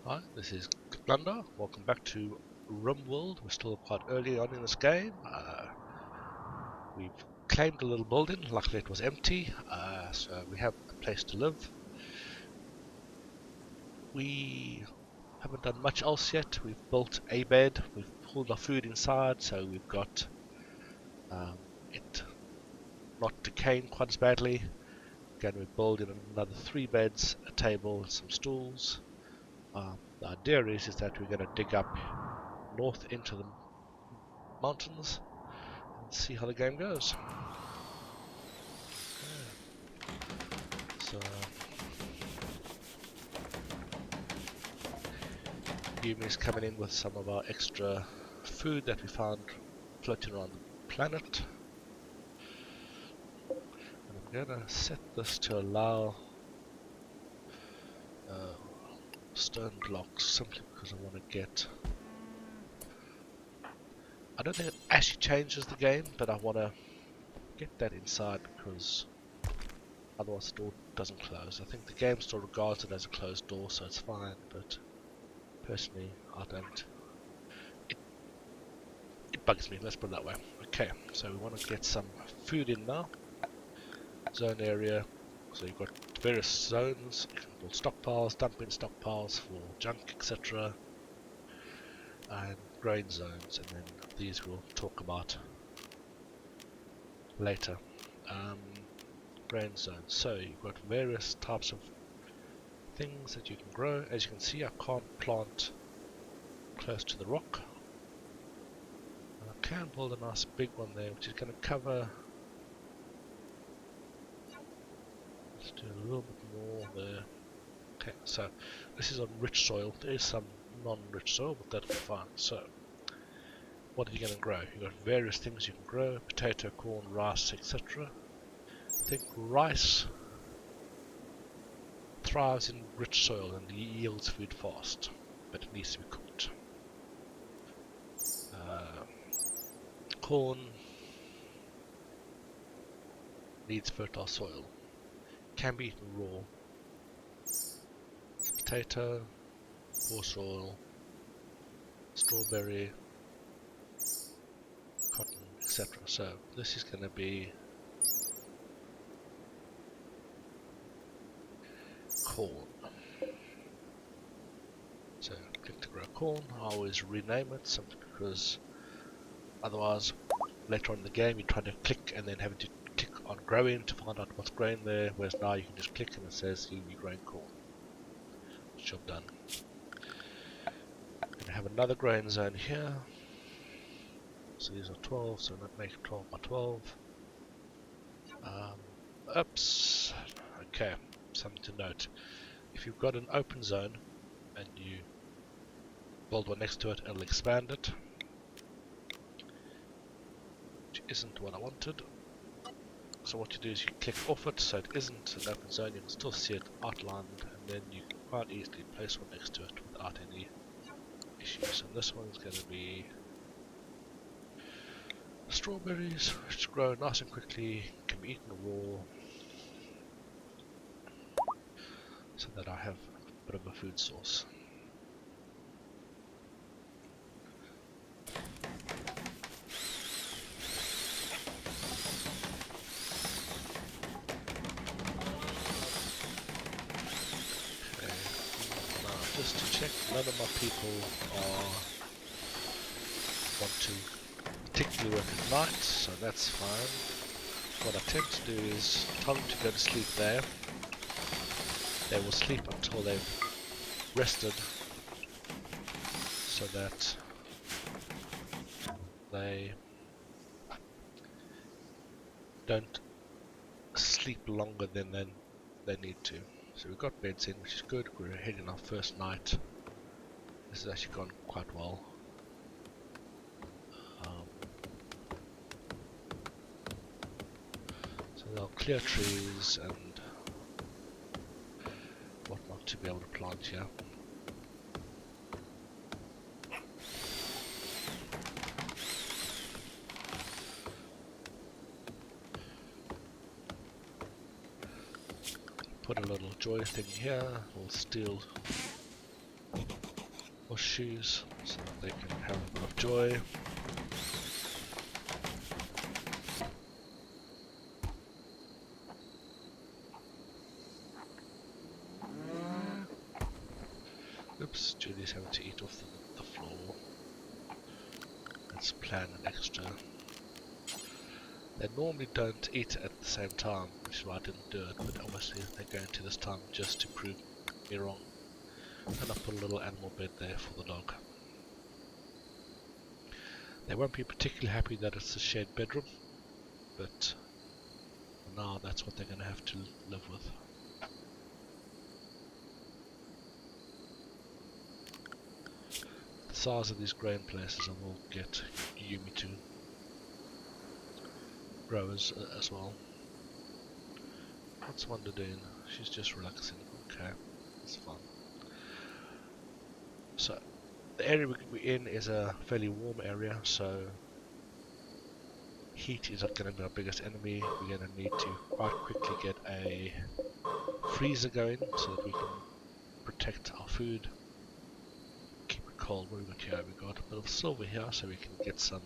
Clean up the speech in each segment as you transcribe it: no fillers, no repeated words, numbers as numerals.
Hi, this is Cassandra. Welcome back to Rimworld. We're still quite early on in this game. We've claimed a little building. Luckily it was empty, so we have a place to live. We haven't done much else yet. We've built a bed. We've pulled our food inside, so we've got it not decaying quite as badly. Again, we're building another 3 beds, a table, and some stools. The idea is that we're going to dig up north into the mountains and see how the game goes. So Yumi's coming in with some of our extra food that we found floating around the planet. And I'm gonna set this to allow stone blocks simply because I want to get... I don't think it actually changes the game, but I want to get that inside because otherwise the door doesn't close. I think the game still regards it as a closed door, so it's fine, but personally I don't. It bugs me, let's put it that way. Okay, so we want to get some food in now. Zone area, so you've got various zones. You can build stockpiles, dump in stockpiles for junk, etc. And grain zones, and then these we'll talk about later. Grain zones, so you've got various types of things that you can grow. As you can see, I can't plant close to the rock. I can build a nice big one there, which is going to cover... Let's do a little bit more there. Okay, so this is on rich soil. There is some non-rich soil, but that'll be fine. So, what are you going to grow? You've got various things you can grow: potato, corn, rice, etc. I think rice thrives in rich soil and yields food fast, but it needs to be cooked. Corn needs fertile soil. Can be eaten raw. Potato, poor soil, strawberry, cotton, etc. So this is going to be corn. So click to grow corn. I always rename it simply because otherwise later on in the game you try to click and then having to click on growing to find out what's growing there, whereas now you can just click and it says you're growing corn. Job done. I'm going to have another growing zone here. So these are 12, so that makes 12 by 12. Oops. Okay, something to note. If you've got an open zone and you build one next to it, it'll expand it, which isn't what I wanted. So what you do is you click off it so it isn't an open zone. You can still see it outlined, and then you can quite easily place one next to it without any issues. And this one's going to be strawberries, which grow nice and quickly, can be eaten raw, so that I have a bit of a food source. Okay, now just to check, none of my people want to particularly work at night, so that's fine. What I tend to do is tell them to go to sleep there. They will sleep until they've rested, so that they don't sleep longer than they need to. So we've got beds in, which is good. We're heading our first night. This has actually gone quite well. So they'll clear trees and whatnot to be able to plant here. Put a little joy thing here, we'll steal Shoes, so they can have a bit of joy. Oops, Julie's having to eat off the floor. Let's plan an extra. They normally don't eat at the same time, which is why I didn't do it, but obviously they're going to this time just to prove me wrong. And I put a little animal bed there for the dog. They won't be particularly happy that it's a shared bedroom, but for now that's what they're going to have to live with. The size of these grain places I will get Yumi to grow as well. What's Wanda doing? She's just relaxing. Okay, that's fun. So the area we're in is a fairly warm area, so heat is not going to be our biggest enemy. We're going to need to quite quickly get a freezer going so that we can protect our food, keep it cold. What have we got here? We've got a bit of silver here so we can get some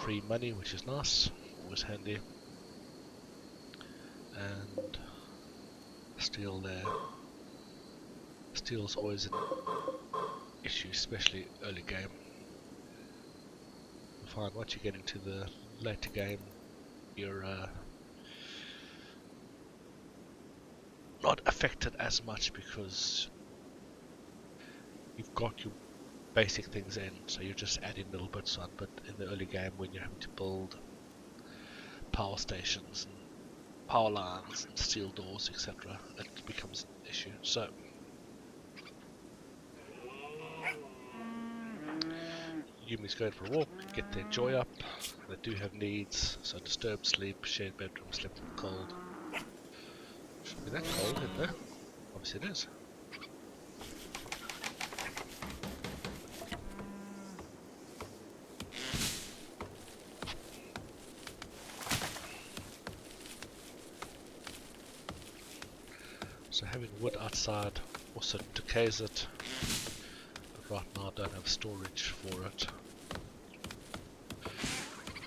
free money, which is nice, always handy. And steel there. Steel's always an issue, especially early game. You find once you get into the later game, you're not affected as much because you've got your basic things in, so you're just adding little bits on. But in the early game, when you're having to build power stations and power lines and steel doors, etc., it becomes an issue. So Yumi's going for a walk, get their joy up. They do have needs, so disturbed sleep, shared bedroom, slept in the cold. Shouldn't be that cold in there. Obviously it is. So having wood outside also decays it. But right now I don't have storage for it.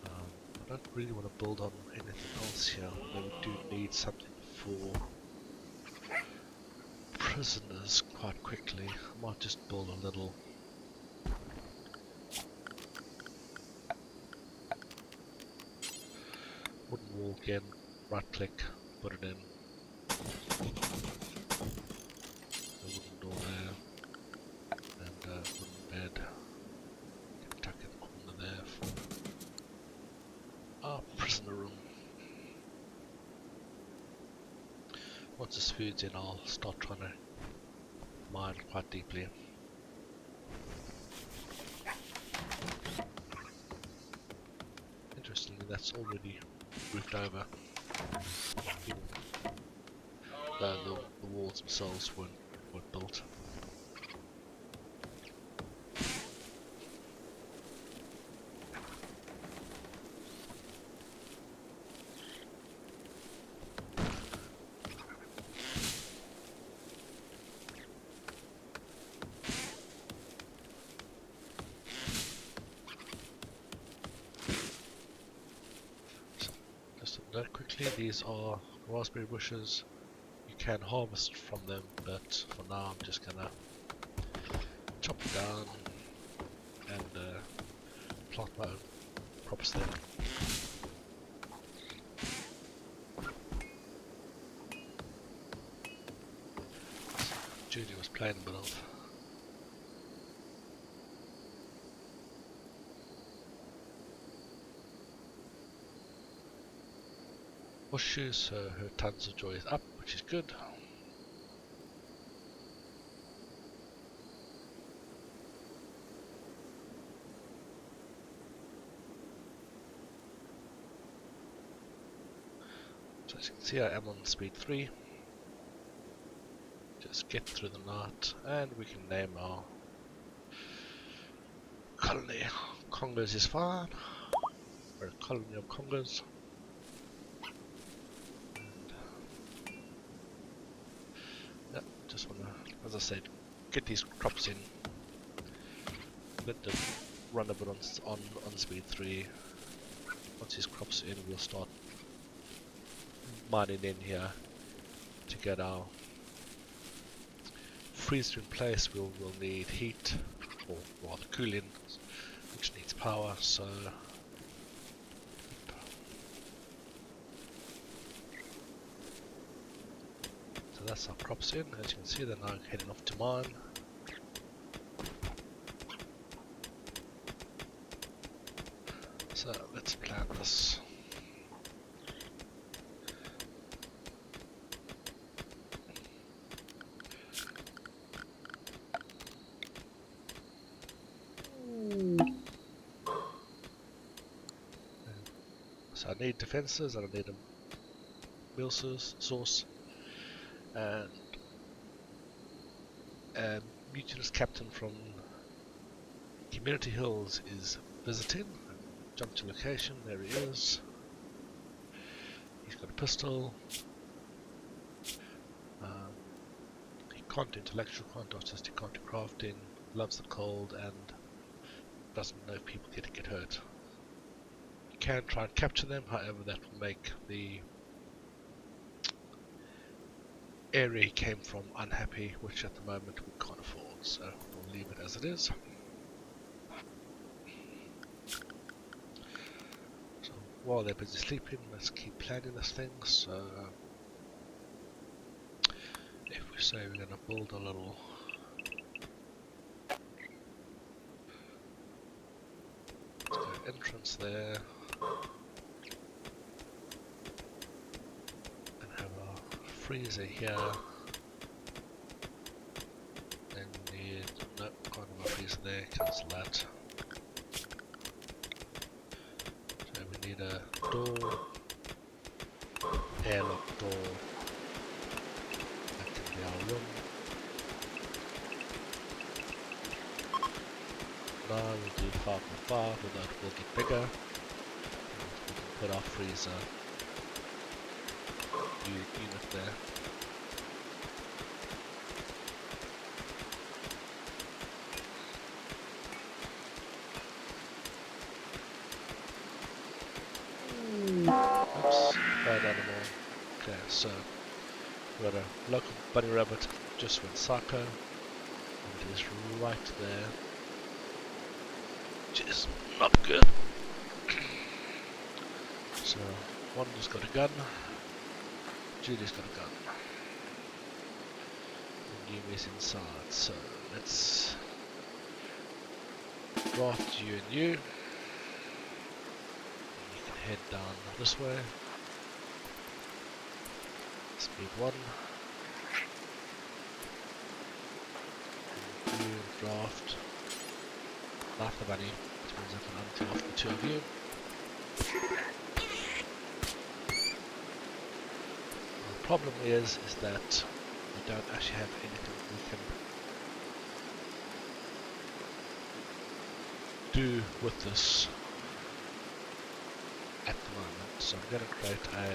I don't really want to build on anything else here, though we do need something for prisoners quite quickly. I might just build a little wooden wall again, right click, put it in. A wooden door there, and a wooden bed. Can tuck in the corner there for our prisoner room. Once this food's in, I'll start trying to mine quite deeply. Interestingly, that's already roofed over. Even though the walls themselves weren't built. Note quickly, these are raspberry bushes. You can harvest from them, but for now I'm just gonna chop them down and plant my own crops there. Judy was playing a bit of. Shoes, so her tons of joy is up, which is good. So as you can see, I am on speed 3. Just get through the night, and we can name our colony. Congers is fine. We're a colony of Congers. Just want to, as I said, get these crops in. Let them run a bit on speed 3. Once these crops in, we'll start mining in here to get our freezer in place. We'll need heat, or rather cooling, which needs power. So that's our crops in. As you can see, they're now heading off to mine. So let's plant this. So I need defences and I need a meal source. And a mutinous captain from Community Hills is visiting. Jump to location, there he is. He's got a pistol. He can't do intellectual, can't do artistic, can't do crafting, loves the cold, and doesn't know if people get hurt. You can try and capture them, however that will make the area he came from unhappy, which at the moment we can't afford, so we'll leave it as it is. So while they're busy sleeping, let's keep planning this thing. So if we say we're going to build a little entrance there and have a freezer here. Then we need, nope, can't have a freezer there, cancel that. So we need a door, airlock door, that can be our room. Now we'll do 5 by 5, but that will get bigger. We can put our freezer unit there. Oops, bad animal. Okay, so we've got a local bunny rabbit just went psycho. And it is right there. Which is not good. So Wanda's got a gun. Julie's got a gun. And Yumi's inside. So let's draft you and you. You can head down this way. Speed 1. And you draft. Laugh the bunny, which means I can undraft the 2 of you. The problem is that we don't actually have anything we can do with this at the moment. So I'm going to create a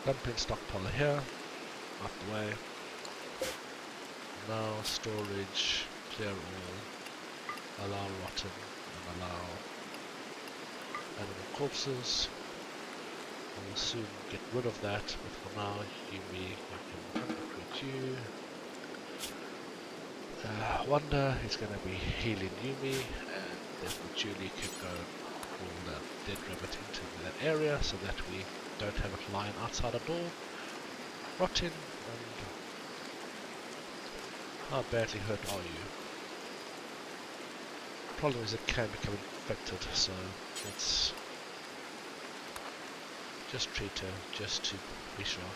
dumping stockpile here, out the way. Now storage, clear all, allow rotten, and allow animal corpses. I will soon get rid of that, but for now, Yumi, you can recruit you. Wanda is going to be healing Yumi, and therefore Julie can go pull the dead rabbit into that area so that we don't have it lying outside our door, rotting. And how badly hurt are you? The problem is it can become infected, so let's just treat her just to be sure.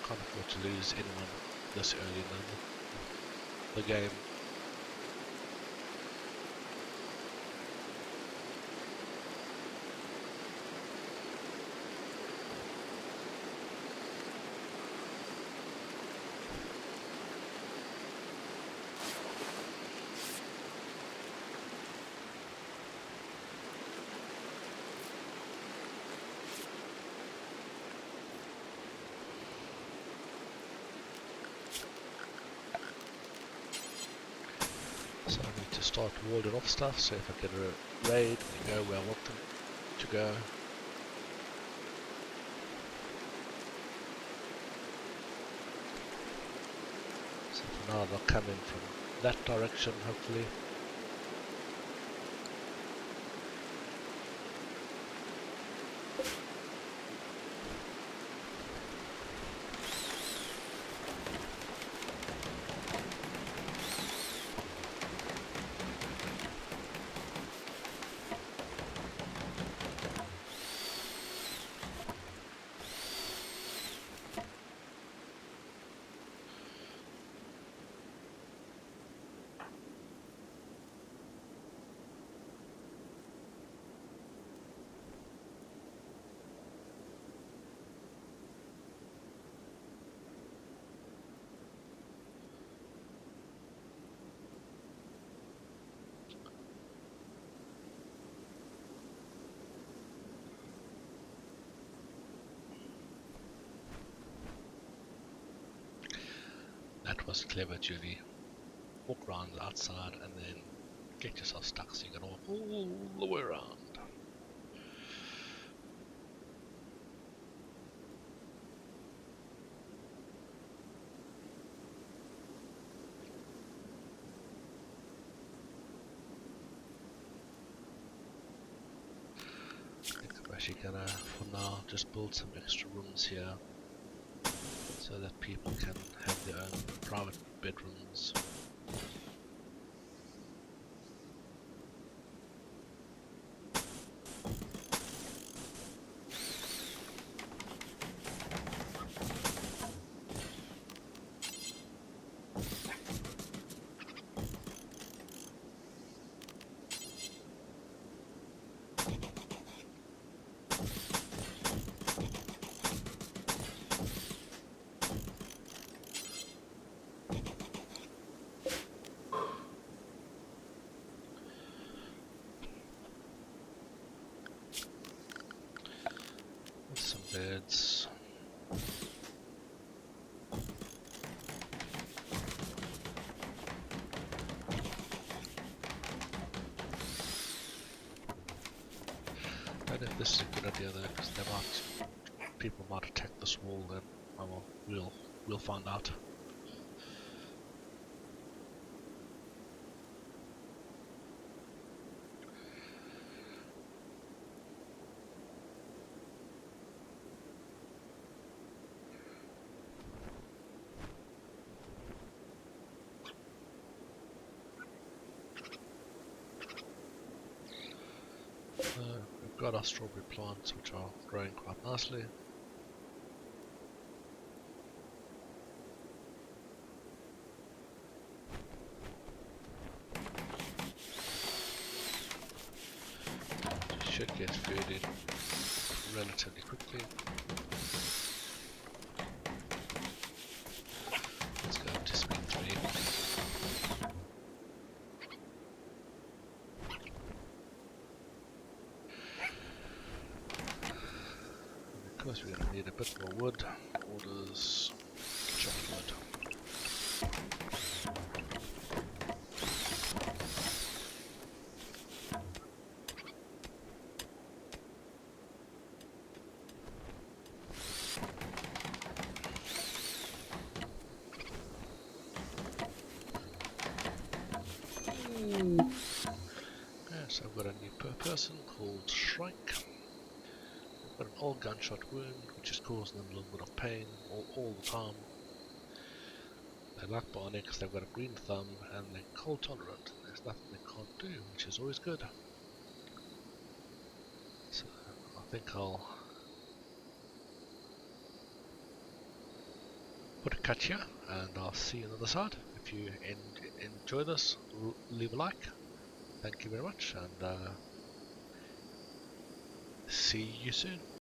Can't afford to lose anyone this early in the game. start warding off stuff, so if I get a raid, they go where I want them to go. So for now they'll come in from that direction, hopefully. That was clever, Julie. Walk around outside and then get yourself stuck so you can walk all the way around. I think I'm actually gonna, for now, just build some extra rooms here so that people can have their own private bedrooms. Some beds. I don't know if this is a good idea though, because people might attack this wall. Then we'll find out. We've got our strawberry plants, which are growing quite nicely. Should get food in relatively quickly. Let's go to speed 3. Of course we're going to need a bit more wood. Orders chocolate. Yes, I've got a new person called Shrike. I've got an old gunshot wound, which is causing them a little bit of pain all the time. They like bionics, they've got a green thumb, and they're cold tolerant. There's nothing they can't do, which is always good. So I think I'll put a cut here, and I'll see you on the other side. If you enjoy this, leave a like. Thank you very much, and see you soon.